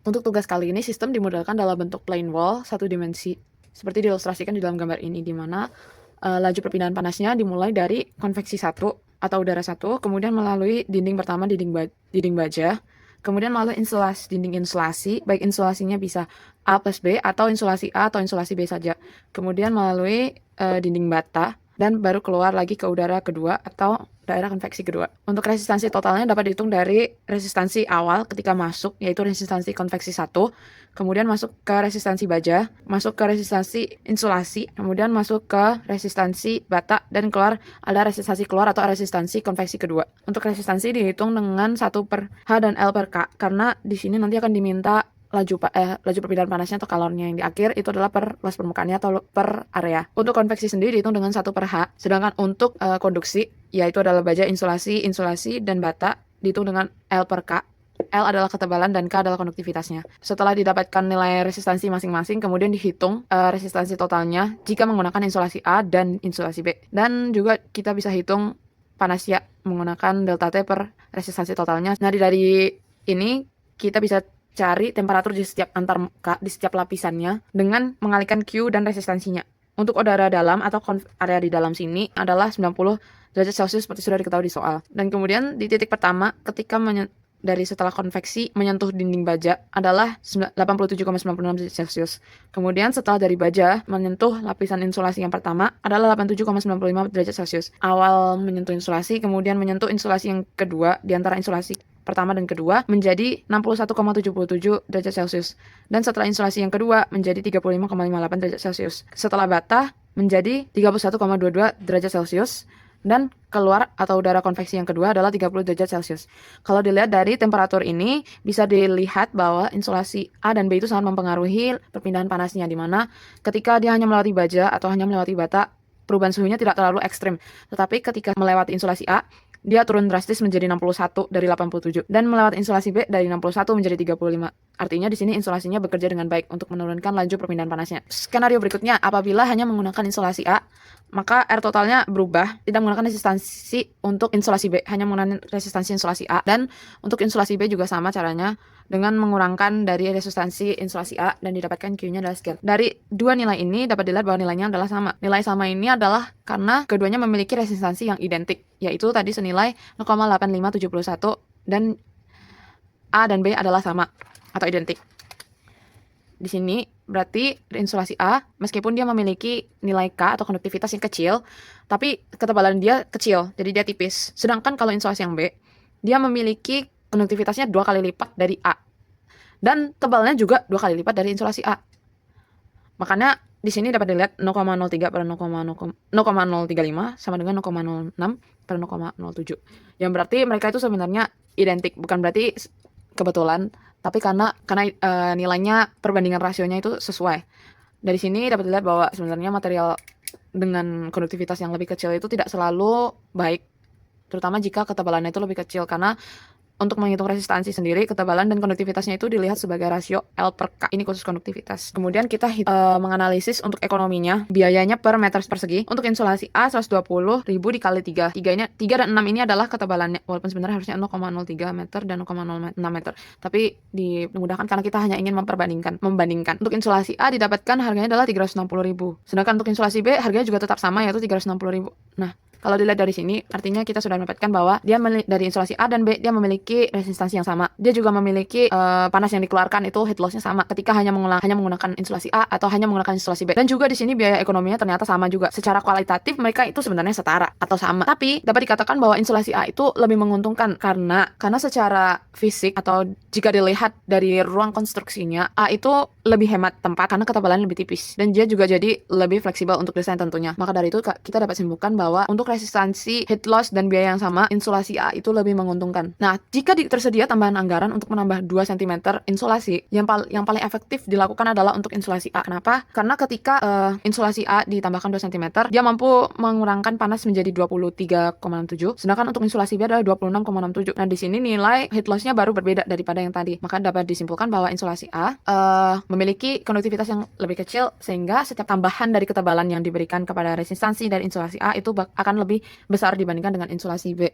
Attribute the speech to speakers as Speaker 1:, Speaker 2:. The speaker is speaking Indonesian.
Speaker 1: Untuk tugas kali ini, sistem dimodelkan dalam bentuk plane wall satu dimensi, seperti diilustrasikan di dalam gambar ini, di mana laju perpindahan panasnya dimulai dari konveksi 1 atau udara 1, kemudian melalui dinding pertama, dinding baja, kemudian melalui dinding insulasi, baik insulasinya bisa A plus B atau insulasi A atau insulasi B saja, kemudian melalui dinding bata, dan baru keluar lagi ke udara kedua atau daerah konveksi kedua. Untuk resistansi totalnya dapat dihitung dari resistansi awal ketika masuk, yaitu resistansi konveksi 1, kemudian masuk ke resistansi baja, masuk ke resistansi insulasi, kemudian masuk ke resistansi bata, dan keluar ada resistansi keluar atau resistansi konveksi kedua. Untuk resistansi dihitung dengan 1 per H dan L per K, karena di sini nanti akan diminta laju perpindahan panasnya atau kalornya yang di akhir itu adalah per luas permukaannya atau per area. Untuk konveksi sendiri dihitung dengan 1 per H, sedangkan untuk konduksi, yaitu adalah baja, insulasi, dan bata, dihitung dengan L per K. L adalah ketebalan dan K adalah konduktivitasnya. Setelah didapatkan nilai resistansi masing-masing, kemudian dihitung resistansi totalnya jika menggunakan insulasi A dan insulasi B. Dan juga kita bisa hitung panasnya menggunakan delta T per resistansi totalnya. Nah, dari ini kita bisa cari temperatur di setiap di setiap lapisannya dengan mengalihkan Q dan resistansinya. Untuk udara dalam atau area di dalam sini adalah 90 derajat Celcius seperti sudah diketahui di soal. Dan kemudian di titik pertama ketika dari setelah konveksi menyentuh dinding baja adalah 87,96 derajat Celcius. Kemudian setelah dari baja menyentuh lapisan insulasi yang pertama adalah 87,95 derajat Celcius. Awal menyentuh insulasi, kemudian menyentuh insulasi yang kedua di antara insulasi pertama dan kedua menjadi 61,77 derajat Celcius. Dan setelah insulasi yang kedua menjadi 35,58 derajat Celcius. Setelah bata menjadi 31,22 derajat Celcius. Dan keluar atau udara konveksi yang kedua adalah 30 derajat Celcius. Kalau dilihat dari temperatur ini, bisa dilihat bahwa insulasi A dan B itu sangat mempengaruhi perpindahan panasnya, di mana ketika dia hanya melewati baja atau hanya melewati bata, perubahan suhunya tidak terlalu ekstrim. Tetapi ketika melewati insulasi A, dia turun drastis menjadi 61 dari 87, dan melewati insulasi B dari 61 menjadi 35. Artinya di sini insulasinya bekerja dengan baik untuk menurunkan laju perpindahan panasnya. Skenario berikutnya, apabila hanya menggunakan insulasi A, maka R totalnya berubah, tidak menggunakan resistansi untuk insulasi B, hanya menggunakan resistansi insulasi A. Dan untuk insulasi B juga sama caranya, dengan mengurangkan dari resistansi insulasi A dan didapatkan Q-nya adalah sekian. Dari dua nilai ini dapat dilihat bahwa nilainya adalah sama. Nilai sama ini adalah karena keduanya memiliki resistansi yang identik, yaitu tadi senilai 0,8571, dan A dan B adalah sama atau identik. Di sini berarti insulasi A, meskipun dia memiliki nilai K atau konduktivitas yang kecil, tapi ketebalan dia kecil, jadi dia tipis. Sedangkan kalau insulasi yang B, dia memiliki konduktivitasnya 2 kali lipat dari A, dan tebalnya juga 2 kali lipat dari insulasi A. Makanya di sini dapat dilihat 0,03 per 0,035 sama dengan 0,06 per 0,07. Yang berarti mereka itu sebenarnya identik, bukan berarti kebetulan, tapi karena nilainya, perbandingan rasionya itu sesuai. Dari sini dapat dilihat bahwa sebenarnya material dengan konduktivitas yang lebih kecil itu tidak selalu baik, terutama jika ketebalannya itu lebih kecil, karena untuk menghitung resistansi sendiri, ketebalan dan konduktivitasnya itu dilihat sebagai rasio L per K. Ini khusus konduktivitas. Kemudian kita menganalisis untuk ekonominya, biayanya per meter persegi. Untuk insulasi A 120.000 dikali 3. 3 dan 6 ini adalah ketebalannya, walaupun sebenarnya harusnya 0,03 meter dan 0,06 meter. Tapi dimudahkan karena kita hanya ingin membandingkan. Untuk insulasi A didapatkan harganya adalah 360.000. Sedangkan untuk insulasi B harganya juga tetap sama, yaitu 360.000. Nah, kalau dilihat dari sini, artinya kita sudah mendapatkan bahwa dia dari insulasi A dan B, dia memiliki resistansi yang sama. Dia juga memiliki panas yang dikeluarkan itu heat loss-nya sama ketika hanya menggunakan insulasi A atau hanya menggunakan insulasi B. Dan juga di sini biaya ekonominya ternyata sama juga. Secara kualitatif mereka itu sebenarnya setara atau sama. Tapi dapat dikatakan bahwa insulasi A itu lebih menguntungkan karena secara fisik atau jika dilihat dari ruang konstruksinya, A itu lebih hemat tempat karena ketebalannya lebih tipis, dan dia juga jadi lebih fleksibel untuk desain tentunya. Maka dari itu kita dapat simpulkan bahwa untuk resistansi, heat loss, dan biaya yang sama, insulasi A itu lebih menguntungkan. Nah, jika tersedia tambahan anggaran untuk menambah 2 cm insulasi, yang paling efektif dilakukan adalah untuk insulasi A. Kenapa? Karena ketika insulasi A ditambahkan 2 cm, dia mampu mengurangkan panas menjadi 23,67, sedangkan untuk insulasi B adalah 26,67. Nah, di sini nilai heat loss-nya baru berbeda daripada yang tadi. Maka dapat disimpulkan bahwa insulasi A memiliki konduktivitas yang lebih kecil, sehingga setiap tambahan dari ketebalan yang diberikan kepada resistansi dari insulasi A itu akan lebih besar dibandingkan dengan insulasi B.